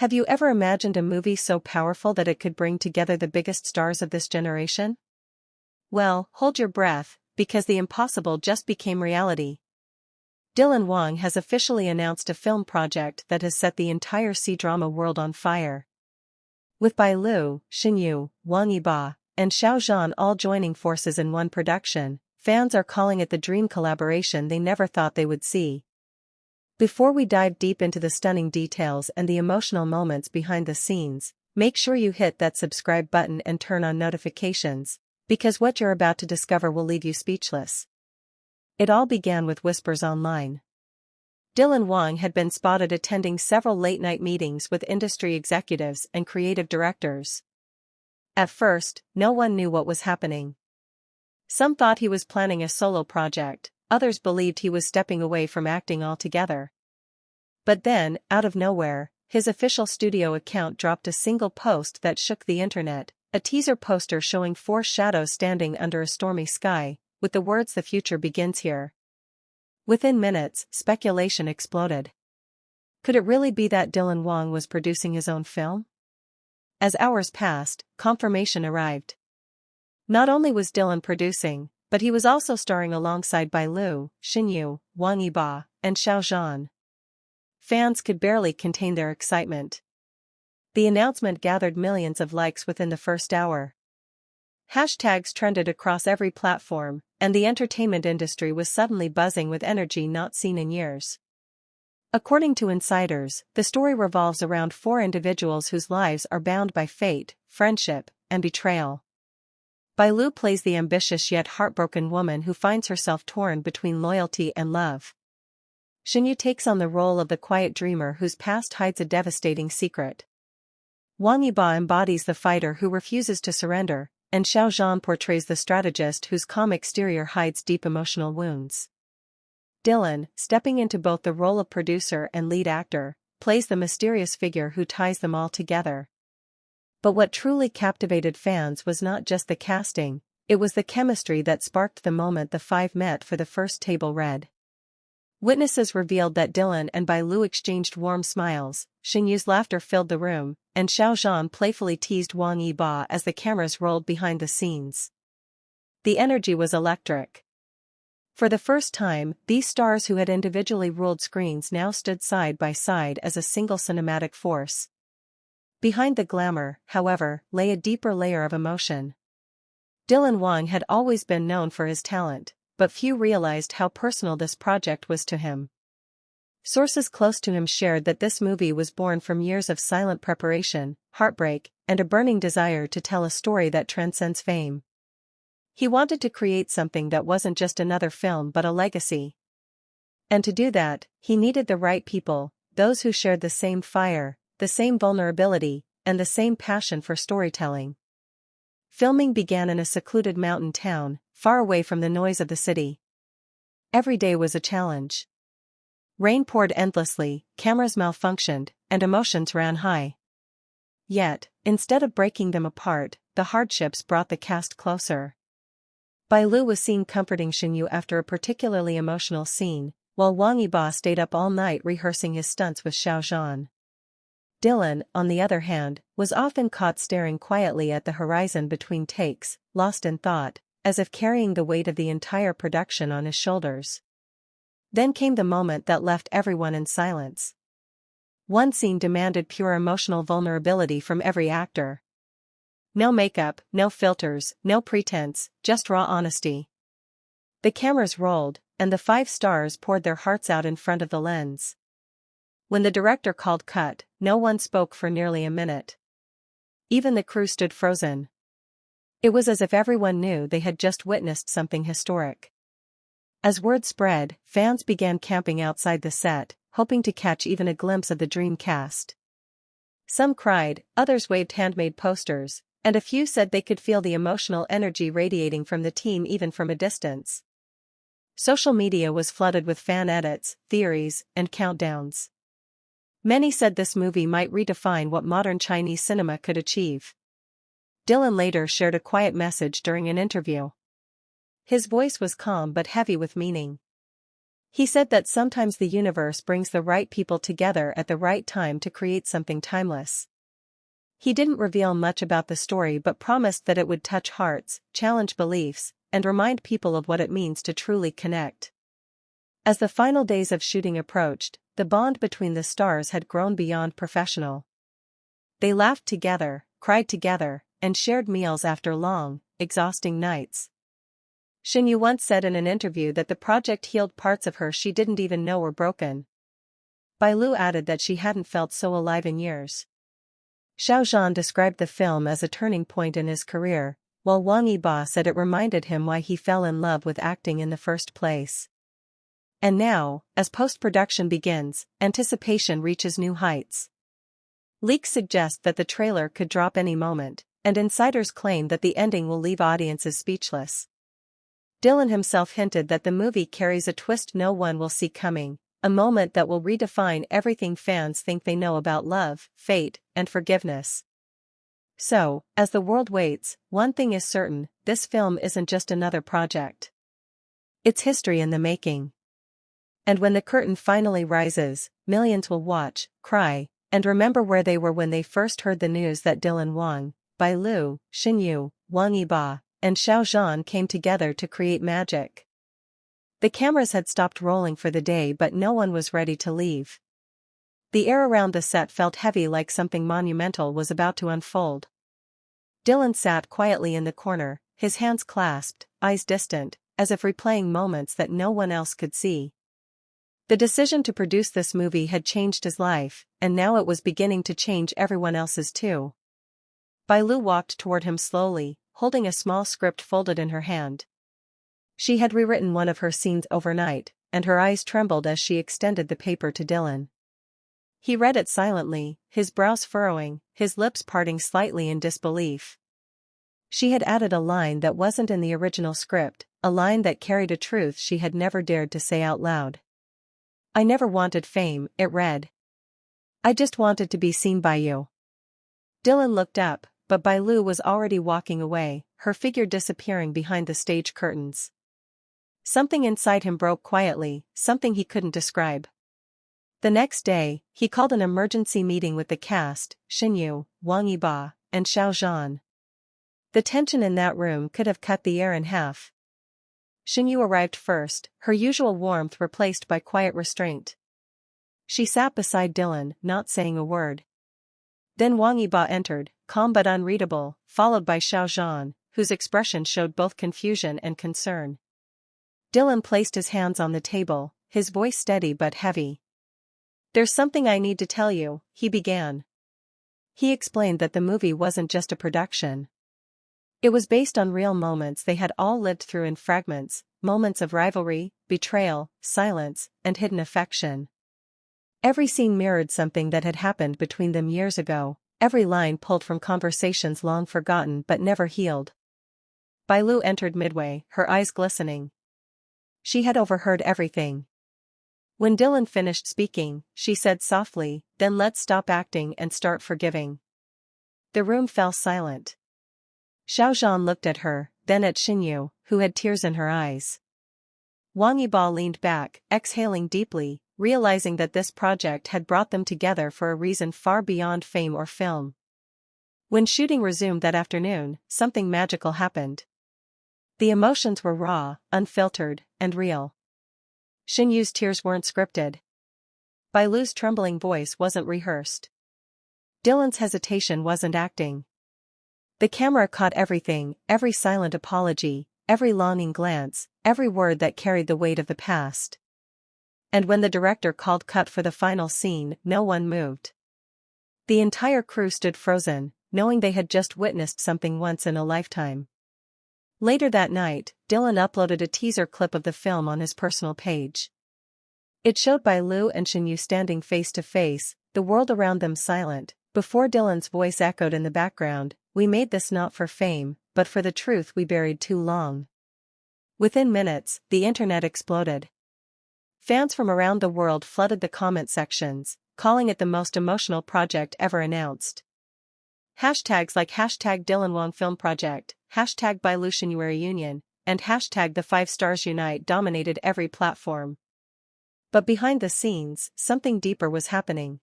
Have you ever imagined a movie so powerful that it could bring together the biggest stars of this generation? Well, hold your breath, because the impossible just became reality. Dylan Wang has officially announced a film project that has set the entire C-drama world on fire. With Bai Lu, Shen Yue, Wang Yibo, and Xiao Zhan all joining forces in one production, fans are calling it the dream collaboration they never thought they would see. Before we dive deep into the stunning details and the emotional moments behind the scenes, make sure you hit that subscribe button and turn on notifications, because what you're about to discover will leave you speechless. It all began with whispers online. Dylan Wang had been spotted attending several late-night meetings with industry executives and creative directors. At first, no one knew what was happening. Some thought he was planning a solo project, others believed he was stepping away from acting altogether. But then, out of nowhere, his official studio account dropped a single post that shook the internet, a teaser poster showing 4 shadows standing under a stormy sky, with the words "The future begins here." Within minutes, speculation exploded. Could it really be that Dylan Wang was producing his own film? As hours passed, confirmation arrived. Not only was Dylan producing, but he was also starring alongside Bai Lu, Shen Yue, Wang Yibo, and Xiao Zhan. Fans could barely contain their excitement. The announcement gathered millions of likes within the first hour. Hashtags trended across every platform, and the entertainment industry was suddenly buzzing with energy not seen in years. According to insiders, the story revolves around 4 individuals whose lives are bound by fate, friendship, and betrayal. Bai Lu plays the ambitious yet heartbroken woman who finds herself torn between loyalty and love. Shen Yue takes on the role of the quiet dreamer whose past hides a devastating secret. Wang Yibo embodies the fighter who refuses to surrender, and Xiao Zhan portrays the strategist whose calm exterior hides deep emotional wounds. Dylan, stepping into both the role of producer and lead actor, plays the mysterious figure who ties them all together. But what truly captivated fans was not just the casting, it was the chemistry that sparked the moment the 5 met for the first table read. Witnesses revealed that Dylan and Bai Lu exchanged warm smiles, Shen Yue's laughter filled the room, and Xiao Zhan playfully teased Wang Yibo as the cameras rolled behind the scenes. The energy was electric. For the first time, these stars who had individually ruled screens now stood side by side as a single cinematic force. Behind the glamour, however, lay a deeper layer of emotion. Dylan Wang had always been known for his talent, but few realized how personal this project was to him. Sources close to him shared that this movie was born from years of silent preparation, heartbreak, and a burning desire to tell a story that transcends fame. He wanted to create something that wasn't just another film but a legacy. And to do that, he needed the right people, those who shared the same fire, the same vulnerability, and the same passion for storytelling. Filming began in a secluded mountain town, far away from the noise of the city. Every day was a challenge. Rain poured endlessly, cameras malfunctioned, and emotions ran high. Yet, instead of breaking them apart, the hardships brought the cast closer. Bai Lu was seen comforting Shen Yue after a particularly emotional scene, while Wang Yibo stayed up all night rehearsing his stunts with Xiao Zhan. Dylan, on the other hand, was often caught staring quietly at the horizon between takes, lost in thought, as if carrying the weight of the entire production on his shoulders. Then came the moment that left everyone in silence. One scene demanded pure emotional vulnerability from every actor. No makeup, no filters, no pretense, just raw honesty. The cameras rolled, and the 5 stars poured their hearts out in front of the lens. When the director called cut, no one spoke for nearly a minute. Even the crew stood frozen. It was as if everyone knew they had just witnessed something historic. As word spread, fans began camping outside the set, hoping to catch even a glimpse of the dream cast. Some cried, others waved handmade posters, and a few said they could feel the emotional energy radiating from the team even from a distance. Social media was flooded with fan edits, theories, and countdowns. Many said this movie might redefine what modern Chinese cinema could achieve. Dylan later shared a quiet message during an interview. His voice was calm but heavy with meaning. He said that sometimes the universe brings the right people together at the right time to create something timeless. He didn't reveal much about the story but promised that it would touch hearts, challenge beliefs, and remind people of what it means to truly connect. As the final days of shooting approached, the bond between the stars had grown beyond professional. They laughed together, cried together, and shared meals after long, exhausting nights. Shen Yue once said in an interview that the project healed parts of her she didn't even know were broken. Bai Lu added that she hadn't felt so alive in years. Xiao Zhan described the film as a turning point in his career, while Wang Yibo said it reminded him why he fell in love with acting in the first place. And now, as post-production begins, anticipation reaches new heights. Leaks suggest that the trailer could drop any moment, and insiders claim that the ending will leave audiences speechless. Dylan himself hinted that the movie carries a twist no one will see coming, a moment that will redefine everything fans think they know about love, fate, and forgiveness. So, as the world waits, one thing is certain, this film isn't just another project. It's history in the making. And when the curtain finally rises, millions will watch, cry, and remember where they were when they first heard the news that Dylan Wang, Bai Lu, Shen Yue, Wang Yibo, and Xiao Zhan came together to create magic. The cameras had stopped rolling for the day but no one was ready to leave. The air around the set felt heavy like something monumental was about to unfold. Dylan sat quietly in the corner, his hands clasped, eyes distant, as if replaying moments that no one else could see. The decision to produce this movie had changed his life, and now it was beginning to change everyone else's too. Bai Lu walked toward him slowly, holding a small script folded in her hand. She had rewritten one of her scenes overnight, and her eyes trembled as she extended the paper to Dylan. He read it silently, his brows furrowing, his lips parting slightly in disbelief. She had added a line that wasn't in the original script, a line that carried a truth she had never dared to say out loud. "I never wanted fame," it read. "I just wanted to be seen by you." Dylan looked up, but Bai Lu was already walking away, her figure disappearing behind the stage curtains. Something inside him broke quietly, something he couldn't describe. The next day, he called an emergency meeting with the cast, Shen Yue, Wang Yibo, and Xiao Zhan. The tension in that room could have cut the air in half. Shen Yue arrived first, her usual warmth replaced by quiet restraint. She sat beside Dylan, not saying a word. Then Wang Yibo entered, calm but unreadable, followed by Xiao Zhan, whose expression showed both confusion and concern. Dylan placed his hands on the table, his voice steady but heavy. "There's something I need to tell you," he began. He explained that the movie wasn't just a production. It was based on real moments they had all lived through in fragments, moments of rivalry, betrayal, silence, and hidden affection. Every scene mirrored something that had happened between them years ago, every line pulled from conversations long forgotten but never healed. Bai Lu entered midway, her eyes glistening. She had overheard everything. When Dylan finished speaking, she said softly, "Then let's stop acting and start forgiving." The room fell silent. Xiao Zhan looked at her, then at Shen Yue, who had tears in her eyes. Wang Yibo leaned back, exhaling deeply, realizing that this project had brought them together for a reason far beyond fame or film. When shooting resumed that afternoon, something magical happened. The emotions were raw, unfiltered, and real. Shen Yue's tears weren't scripted. Bai Lu's trembling voice wasn't rehearsed. Dylan's hesitation wasn't acting. The camera caught everything, every silent apology, every longing glance, every word that carried the weight of the past. And when the director called cut for the final scene, no one moved. The entire crew stood frozen, knowing they had just witnessed something once in a lifetime. Later that night, Dylan uploaded a teaser clip of the film on his personal page. It showed Bai Lu and Shen Yue standing face to face, the world around them silent, before Dylan's voice echoed in the background, "We made this not for fame, but for the truth we buried too long." Within minutes, the internet exploded. Fans from around the world flooded the comment sections, calling it the most emotional project ever announced. Hashtags like #Dylan Wang Film Project, #Bai Lu Shen Yue Reunion, and #The 5 Stars Unite dominated every platform. But behind the scenes, something deeper was happening.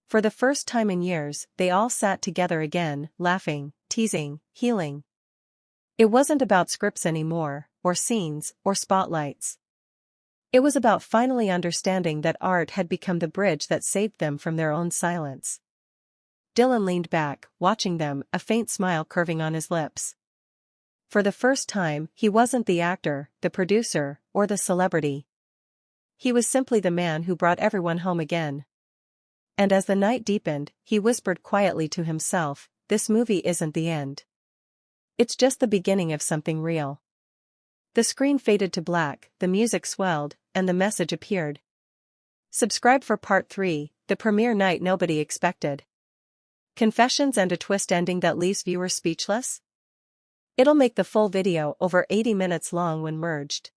For the first time in years, they all sat together again, laughing, teasing, healing. It wasn't about scripts anymore, or scenes, or spotlights. It was about finally understanding that art had become the bridge that saved them from their own silence. Dylan leaned back, watching them, a faint smile curving on his lips. For the first time, he wasn't the actor, the producer, or the celebrity. He was simply the man who brought everyone home again. And as the night deepened, he whispered quietly to himself, "This movie isn't the end. It's just the beginning of something real." The screen faded to black, the music swelled, and the message appeared. Subscribe for part 3, the premiere night nobody expected. Confessions and a twist ending that leaves viewers speechless? It'll make the full video over 80 minutes long when merged.